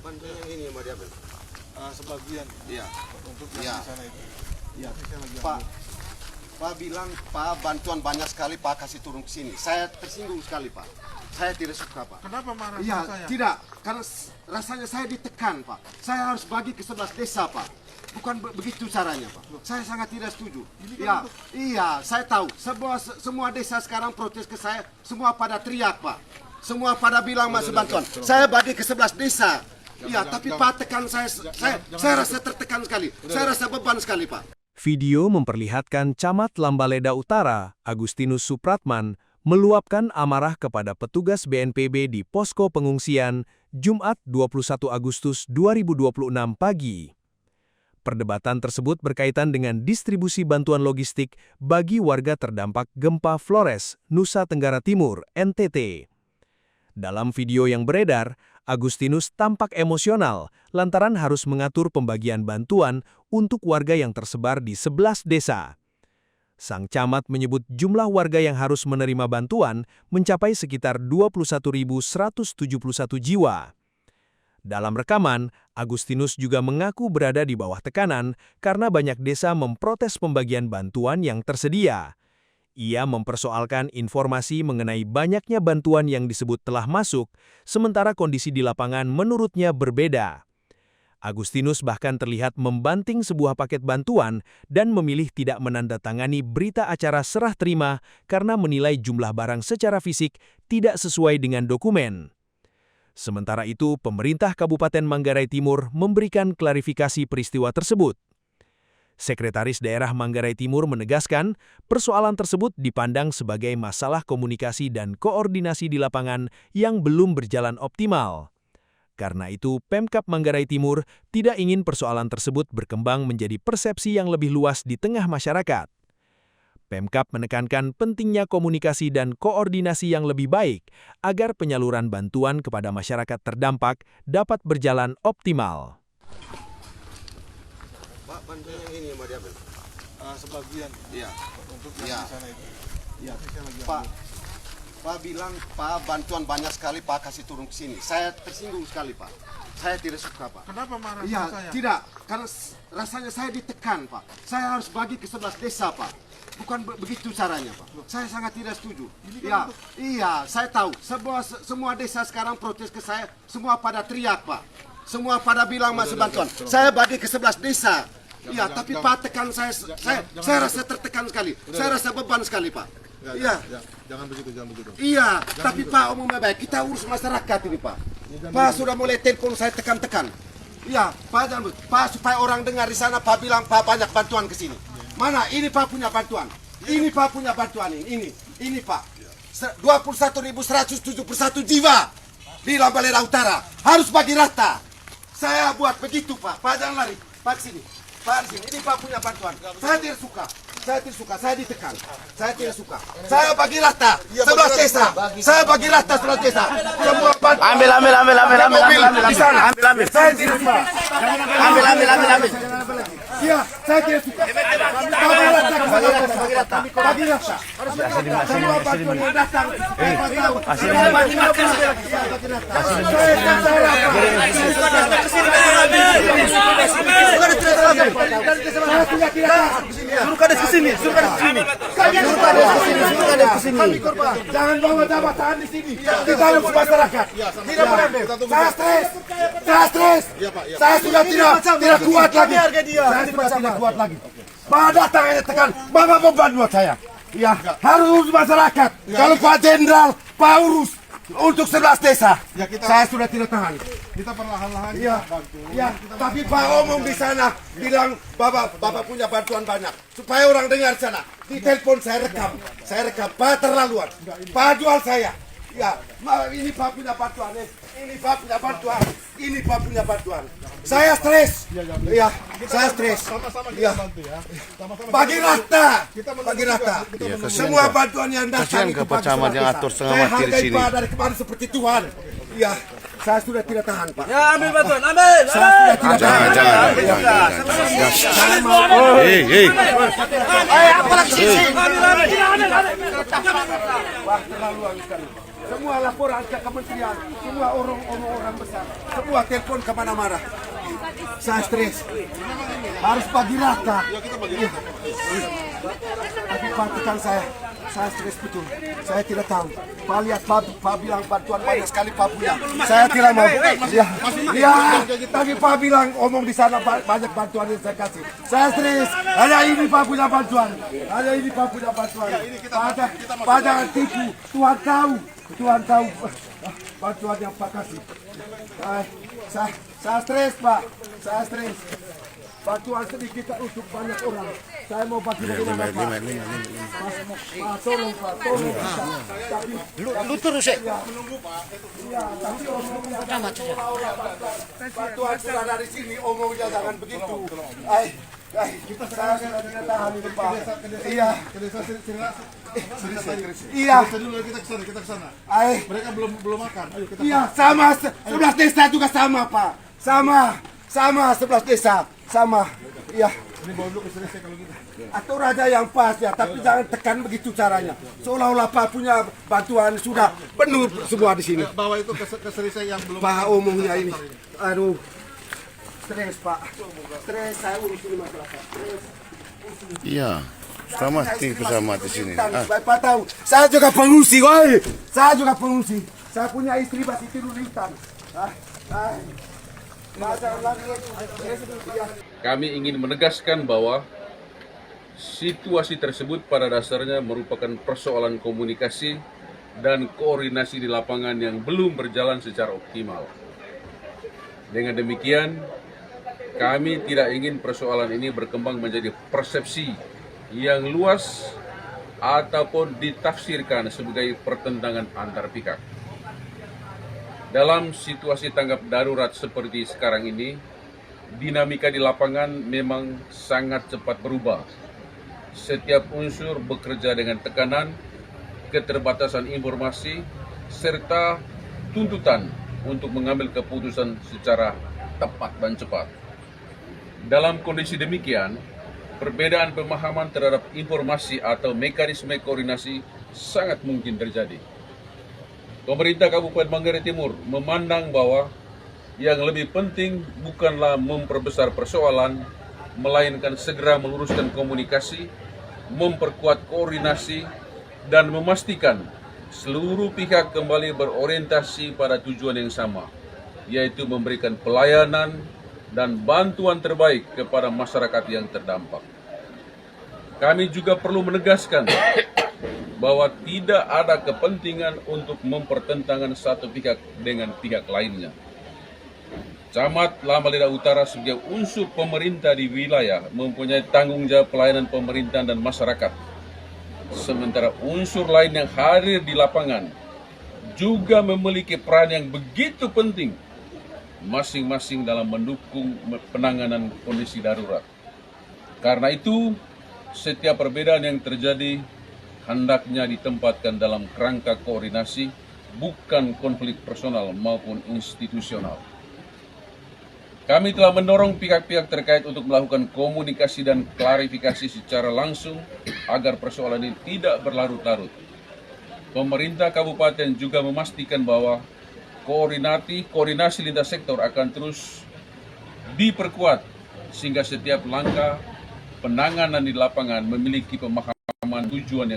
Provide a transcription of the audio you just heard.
bantuan yang ini mau diambil. Sebagian. Iya. Untuk Iya. yang di sana itu. Iya. Ini saya lagi Pak, ambil. Pak bilang Pak bantuan banyak sekali Pak kasih turun ke sini. Saya tersinggung sekali Pak. Saya tidak suka Pak. Kenapa marah Iya, sama saya? tidak. Karena rasanya saya ditekan Pak. Saya harus bagi ke 11 desa Pak. Bukan begitu caranya Pak. Saya sangat tidak setuju. kan Iya, saya tahu. Semua desa sekarang protes ke saya. Semua pada teriak Pak. Semua pada bilang masuk bantuan. Saya bagi ke 11 desa. Iya, tapi Pak tekan saya rasa tertekan sekali. Saya rasa beban sekali Pak. Video memperlihatkan Camat Lambaleda Utara, Agustinus Supratman, meluapkan amarah kepada petugas BNPB di posko pengungsian Jumat 21 Agustus 2026 pagi. Perdebatan tersebut berkaitan dengan distribusi bantuan logistik bagi warga terdampak gempa Flores, Nusa Tenggara Timur, NTT. Dalam video yang beredar, Agustinus tampak emosional lantaran harus mengatur pembagian bantuan untuk warga yang tersebar di 11 desa. Sang camat menyebut jumlah warga yang harus menerima bantuan mencapai sekitar 21.171 jiwa. Dalam rekaman, Agustinus juga mengaku berada di bawah tekanan karena banyak desa memprotes pembagian bantuan yang tersedia. Ia mempersoalkan informasi mengenai banyaknya bantuan yang disebut telah masuk, sementara kondisi di lapangan menurutnya berbeda. Agustinus bahkan terlihat membanting sebuah paket bantuan dan memilih tidak menandatangani berita acara serah terima karena menilai jumlah barang secara fisik tidak sesuai dengan dokumen. Sementara itu, pemerintah Kabupaten Manggarai Timur memberikan klarifikasi peristiwa tersebut. Sekretaris Daerah Manggarai Timur menegaskan, persoalan tersebut dipandang sebagai masalah komunikasi dan koordinasi di lapangan yang belum berjalan optimal. Karena itu, Pemkab Manggarai Timur tidak ingin persoalan tersebut berkembang menjadi persepsi yang lebih luas di tengah masyarakat. Pemkab menekankan pentingnya komunikasi dan koordinasi yang lebih baik agar penyaluran bantuan kepada masyarakat terdampak dapat berjalan optimal. Pak, bantuan yang ini mau diambil. Sebagian. Iya. Untuk yang Iya. di sana itu. Iya. Ini saya lagi Pak, ambil. Pak bilang Pak bantuan banyak sekali Pak kasih turun ke sini. Saya tersinggung sekali Pak. Saya tidak suka Pak. Kenapa marah Iya, sama saya? tidak. Karena rasanya saya ditekan Pak. Saya harus bagi ke 11 desa Pak. Bukan begitu caranya Pak. Saya sangat tidak setuju. kan Iya, saya tahu. Semua desa sekarang protes ke saya. Semua pada teriak Pak. Semua pada bilang masuk bantuan. Saya bagi ke 11 desa. Iya, tapi Pak tekan saya rasa tertekan sekali. Saya rasa beban sekali Pak. Iya. Jangan begitu. Iya, tapi Pak umumnya baik. Kita urus masyarakat ini Pak. Pak sudah mulai telepon saya tekan-tekan. Iya, Pak supaya orang dengar di sana Pak bilang Pak banyak bantuan ke sini. Mana? Ini Pak punya bantuan. Ini Pak punya bantuan ini. Ini Pak. 21.171 jiwa di Lambaleda Utara. Harus bagi rata. Saya buat begitu Pak. Pak jangan lari. Pak sini. Pak di sini. Ini Pak punya bantuan. Saya tidak suka. Saya ditekan. Saya tidak suka. Saya bagi rata. 11 desa. Saya bagi rata 11 desa. Semua bantuan. Ambil. Di sana. Ambil. Saya tidak suka. Ambil. Iya, saya tidak suka. Bagi rata. Semua bantuan yang datang. Suruh kades ke sini. Jangan bawa jabatan di sini. Kita harus masyarakat. Tidak boleh. Saya stres. Saya sudah tidak kuat lagi. Saya sudah tidak kuat lagi. Pak datang aja tekan. Bapak beban buat saya. Ya, harus urus masyarakat. Kalau Pak Jenderal, Pak urus untuk 11 desa. Saya sudah tidak tahan. Kita perlahan-lahan bantu. Ya, tapi Pak Omong di sana bilang Bapak punya bantuan banyak. Supaya orang dengar sana. Di telepon saya rekam. Pak terlaluan. Pak jual saya. Ya, ini Pak punya bantuan. Ini Pak punya bantuan. Ini Pak punya bantuan. Saya stres. Ya, saya stres. Sama-sama kita Ya. bantu ya. Sama-sama Bagi rata. Bagi rata. Iya, kasihan Semua Pak. bantuan yang datang Kasihan itu ke Pak bagi Camat seluruh yang desa. atur setengah Saya mati di hargai sini. Pak dari kemarin seperti Tuhan. Ya, saya sudah tidak tahan Pak. Ya, ambil bantuan, ambil. Saya sudah tidak tahan. Jangan. Hei. Apa lagi sih? Wah, terlaluan sekali. semua laporan ke kementerian, semua orang besar, semua telepon kemana-mana. Saya stres, harus bagi rata. Iya. Tapi bantukan saya stres betul. Saya tidak tahu. Pak lihat, Pak bilang bantuan banyak sekali Pak punya. Saya tidak mau. Iya, tapi Pak bilang omong di sana banyak bantuan yang saya kasih. Saya stres. Hanya ini Pak punya bantuan. Hanya ini Pak punya bantuan. Pak jangan tipu. Tuhan tahu bantuan yang Pak kasih. Saya stres Pak. Saya stres. Bantuan sedikit untuk banyak orang. Saya mau bagi bagaimana Pak? Pak, tolong Pak, tolong. Lu terus ya. Iya, tapi omongnya bantuan sudah dari sini, omongnya jangan begitu. Saya tidak tahan ini Pak. Iya. Iya. Kita kesana. Ay. Mereka belum makan. Ayo kita. Iya, sama 11 desa juga sama Pak. Sama 11 desa. Sama. Iya. Ini bawa dulu ke selesai kalau kita. Atur aja yang pas ya, tapi jangan tekan begitu caranya. Seolah-olah Pak punya bantuan sudah penuh semua di sini. Bawa itu ke selesai yang belum. Pak omongnya ini. Aduh. Stres Pak. Stres saya urus ini masyarakat. Stres. Iya. Sama di sini. Bapak tahu, saya juga pengungsi, woi. Saya juga pengungsi. Saya punya istri masih tidur di hutan. Kami ingin menegaskan bahwa situasi tersebut pada dasarnya merupakan persoalan komunikasi dan koordinasi di lapangan yang belum berjalan secara optimal. Dengan demikian, kami tidak ingin persoalan ini berkembang menjadi persepsi yang luas ataupun ditafsirkan sebagai pertentangan antar pihak. Dalam situasi tanggap darurat seperti sekarang ini, dinamika di lapangan memang sangat cepat berubah. Setiap unsur bekerja dengan tekanan, keterbatasan informasi, serta tuntutan untuk mengambil keputusan secara tepat dan cepat. Dalam kondisi demikian, perbedaan pemahaman terhadap informasi atau mekanisme koordinasi sangat mungkin terjadi. Pemerintah Kabupaten Manggarai Timur memandang bahwa yang lebih penting bukanlah memperbesar persoalan, melainkan segera meluruskan komunikasi, memperkuat koordinasi, dan memastikan seluruh pihak kembali berorientasi pada tujuan yang sama, yaitu memberikan pelayanan dan bantuan terbaik kepada masyarakat yang terdampak. Kami juga perlu menegaskan bahwa tidak ada kepentingan untuk mempertentangkan satu pihak dengan pihak lainnya. Camat Lambaleda Utara sebagai unsur pemerintah di wilayah mempunyai tanggung jawab pelayanan pemerintahan dan masyarakat. Sementara unsur lain yang hadir di lapangan juga memiliki peran yang begitu penting masing-masing dalam mendukung penanganan kondisi darurat. Karena itu, setiap perbedaan yang terjadi hendaknya ditempatkan dalam kerangka koordinasi, bukan konflik personal maupun institusional. Kami telah mendorong pihak-pihak terkait untuk melakukan komunikasi dan klarifikasi secara langsung agar persoalan ini tidak berlarut-larut. Pemerintah kabupaten juga memastikan bahwa koordinasi lintas sektor akan terus diperkuat sehingga setiap langkah penanganan di lapangan memiliki pemahaman tujuan yang